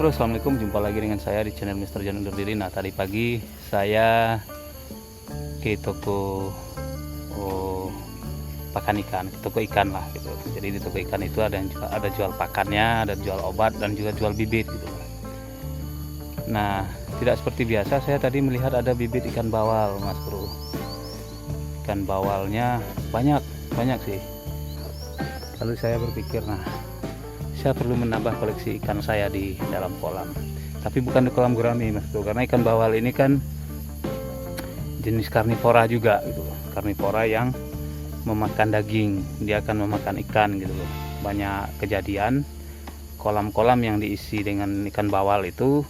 Bro, assalamualaikum. Jumpa lagi dengan saya di channel Mr. John undur diri. Nah, tadi pagi saya ke toko pakan ikan, toko ikan lah gitu. Jadi di toko ikan itu ada jual pakannya, ada jual obat dan juga jual bibit gitu. Nah, tidak seperti biasa, saya tadi melihat ada bibit ikan bawal, Mas Bro. Ikan bawalnya banyak sih. Lalu saya berpikir, nah, saya perlu menambah koleksi ikan saya di dalam kolam, tapi bukan di kolam gurami, Mas Bro, karena ikan bawal ini kan jenis karnivora juga gitu, karnivora yang memakan daging, dia akan memakan ikan gitu loh. Banyak kejadian kolam-kolam yang diisi dengan ikan bawal itu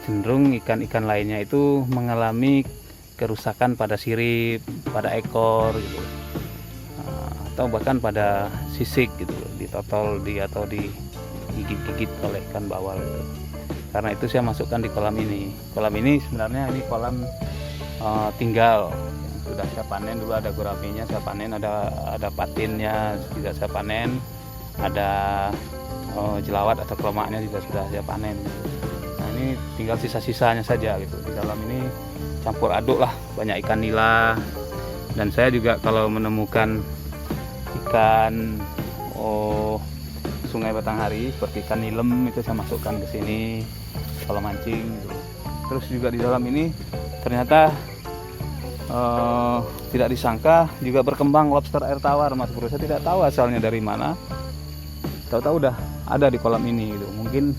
cenderung ikan-ikan lainnya itu mengalami kerusakan pada sirip, pada ekor gitu, atau bahkan pada sisik gitu, ditotol atau digigit-gigit oleh ikan bawal gitu. Karena itu saya masukkan di kolam ini. Kolam ini sebenarnya ini kolam tinggal yang sudah saya panen. Dulu ada guraminya saya panen, ada patinnya juga saya panen, ada jelawat atau kelomaknya juga sudah saya panen. Nah, ini tinggal sisa-sisanya saja gitu. Di dalam ini campur aduk lah, banyak ikan nila. Dan saya juga kalau menemukan ikan Sungai Batanghari seperti ikan nilem itu saya masukkan ke sini kalau mancing gitu. Terus juga di dalam ini ternyata tidak disangka juga berkembang lobster air tawar, Mas Bro. Saya tidak tahu asalnya dari mana, tahu-tahu udah ada di kolam ini gitu. Mungkin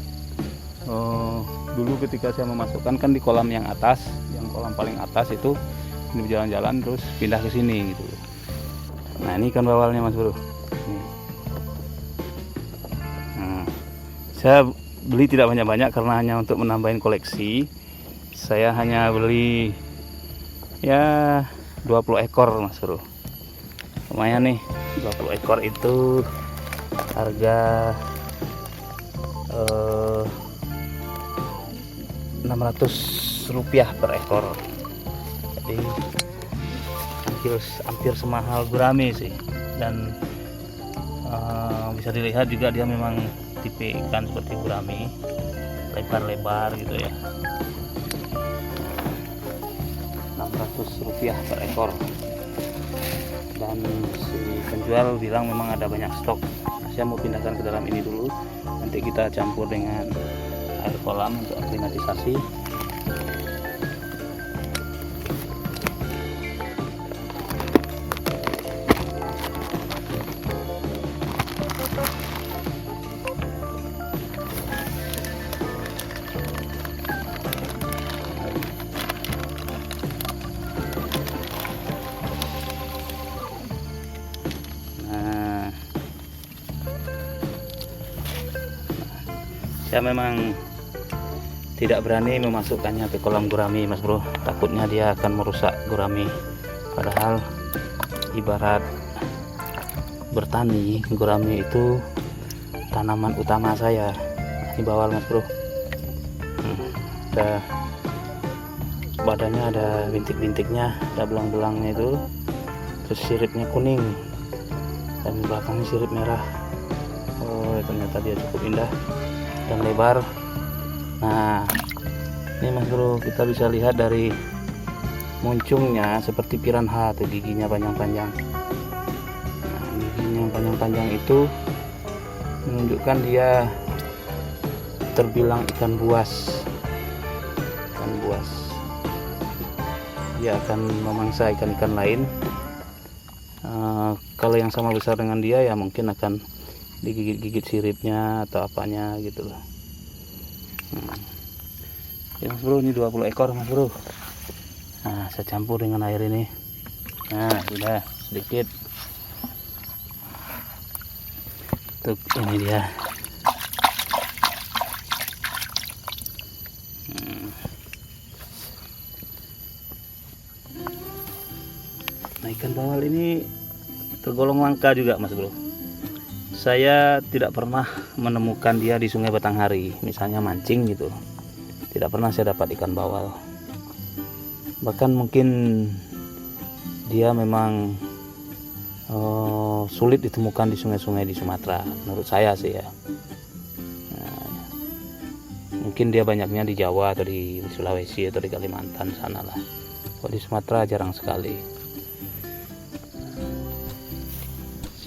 dulu ketika saya memasukkan kan di kolam yang atas, yang kolam paling atas itu, ini berjalan-jalan terus pindah ke sini gitu. Nah, ini ikan bawalnya, Mas Bro. Nah, saya beli tidak banyak-banyak karena hanya untuk menambahin koleksi. Saya hanya beli ya 20 ekor, Mas Bro. Lumayan nih, 20 ekor itu harga 600 rupiah per ekor. Jadi hampir semahal gurami sih. Dan bisa dilihat juga dia memang tipe ikan seperti gurami, lebar-lebar gitu ya. 600 rupiah per ekor. Dan si penjual bilang memang ada banyak stok. Nah, saya mau pindahkan ke dalam ini dulu, nanti kita campur dengan air kolam untuk aklimatisasi. Saya memang tidak berani memasukkannya ke kolam gurami, Mas Bro. Takutnya dia akan merusak gurami. Padahal ibarat bertani, gurami itu tanaman utama saya. Ini bawal, Mas Bro. Badannya ada bintik-bintiknya, ada belang-belangnya itu. Terus siripnya kuning dan belakangnya sirip merah. Oh, ternyata dia cukup indah dan lebar. Nah, ini, Mas Bro, kita bisa lihat dari muncungnya seperti piranha tuh, giginya panjang-panjang. Nah, giginya yang panjang-panjang itu menunjukkan dia terbilang ikan buas. Dia akan memangsa ikan-ikan lain. Kalau yang sama besar dengan dia ya mungkin akan digigit-gigit siripnya atau apanya gitu loh. Ya, Mas Bro, ini 20 ekor, Mas Bro. Nah, saya campur dengan air ini. Nah, sudah sedikit. Tuh, ini dia. Nah, ikan bawal ini tergolong langka juga, Mas Bro. Saya tidak pernah menemukan dia di Sungai Batanghari, misalnya mancing gitu. Tidak pernah saya dapat ikan bawal. Bahkan mungkin dia memang sulit ditemukan di sungai-sungai di Sumatera, menurut saya sih ya. Nah, Mungkin dia banyaknya di Jawa atau di Sulawesi atau di Kalimantan sana lah. Kalau di Sumatera jarang sekali.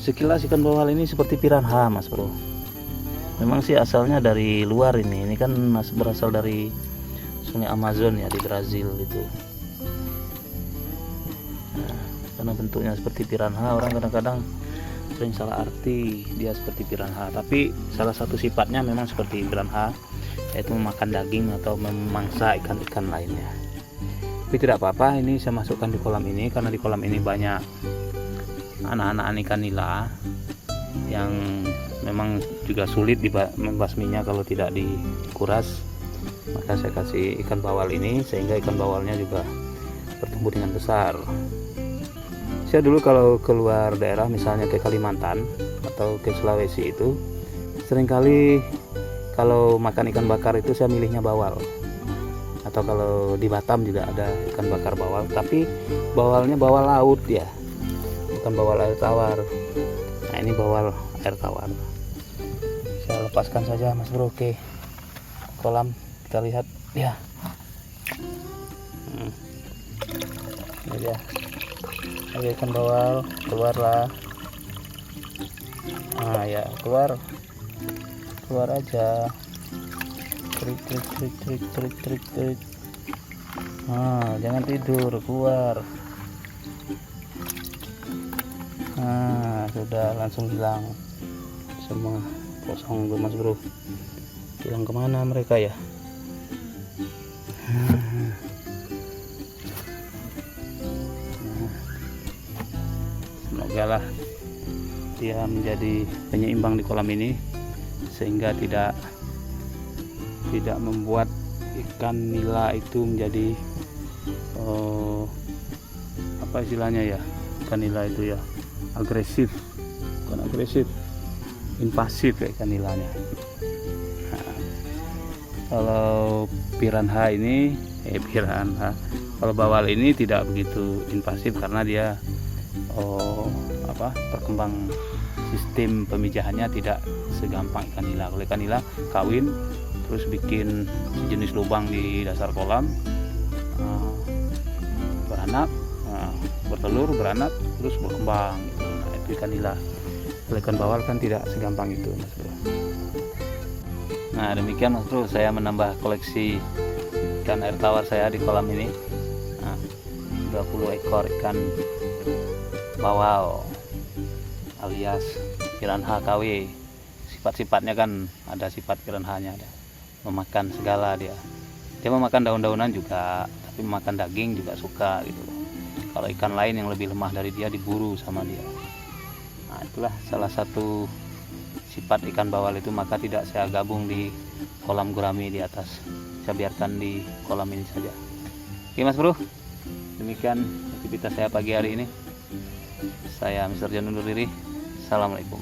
Sekilas ikan bawal ini seperti piranha, Mas Bro. Memang sih asalnya dari luar ini. Ini kan berasal dari Sungai Amazon ya, di Brazil itu. Nah, karena bentuknya seperti piranha, orang kadang-kadang sering salah arti dia seperti piranha. Tapi salah satu sifatnya memang seperti piranha, yaitu memakan daging atau memangsa ikan-ikan lainnya. Tapi tidak apa-apa, ini saya masukkan di kolam ini karena di kolam ini banyak anak-anak ikan nila yang memang juga sulit membasminya kalau tidak dikuras. Maka saya kasih ikan bawal ini sehingga ikan bawalnya juga bertumbuh dengan besar. Saya dulu kalau keluar daerah misalnya ke Kalimantan atau ke Sulawesi itu seringkali kalau makan ikan bakar itu saya milihnya bawal. Atau kalau di Batam juga ada ikan bakar bawal, tapi bawalnya bawal laut ya, bukan bawal air tawar. Nah, ini bawal air tawar. Saya lepaskan saja, Mas Bro, ke kolam, kita lihat ya. Ini dia, ada ikan bawal, keluarlah. Nah ya, keluar aja. Trik. Nah, jangan tidur, keluar. Nah, sudah langsung hilang semua, kosong tuh, Mas Bro. Hilang kemana mereka ya? Semoga lah dia menjadi penyeimbang di kolam ini sehingga tidak membuat ikan nila itu menjadi apa istilahnya ya, ikan nila itu ya agresif, bukan agresif, invasif ya ikan nilanya. Nah, kalau piranha ini kalau bawal ini tidak begitu invasif karena dia perkembang sistem pemijahannya tidak segampang ikan nila. Kalau ikan nila kawin terus bikin sejenis lubang di dasar kolam, beranak, bertelur, beranak, terus berkembang gitu. Nah, itu ikan nila. Kalau ikan bawal kan tidak segampang itu, Mas Bro. Nah, demikian, Mas Bro, saya menambah koleksi ikan air tawar saya di kolam ini. Nah, 20 ekor ikan bawal alias piranha KW. Sifat-sifatnya kan ada sifat piranhanya, ada memakan segala dia memakan daun-daunan juga, tapi memakan daging juga suka gitu. Kalau ikan lain yang lebih lemah dari dia diburu sama dia. Nah, itulah salah satu sifat ikan bawal itu, maka tidak saya gabung di kolam gurami di atas, saya biarkan di kolam ini saja. Oke, Mas Bro, demikian aktivitas saya pagi hari ini. Saya Mr. John undur diri. Assalamualaikum.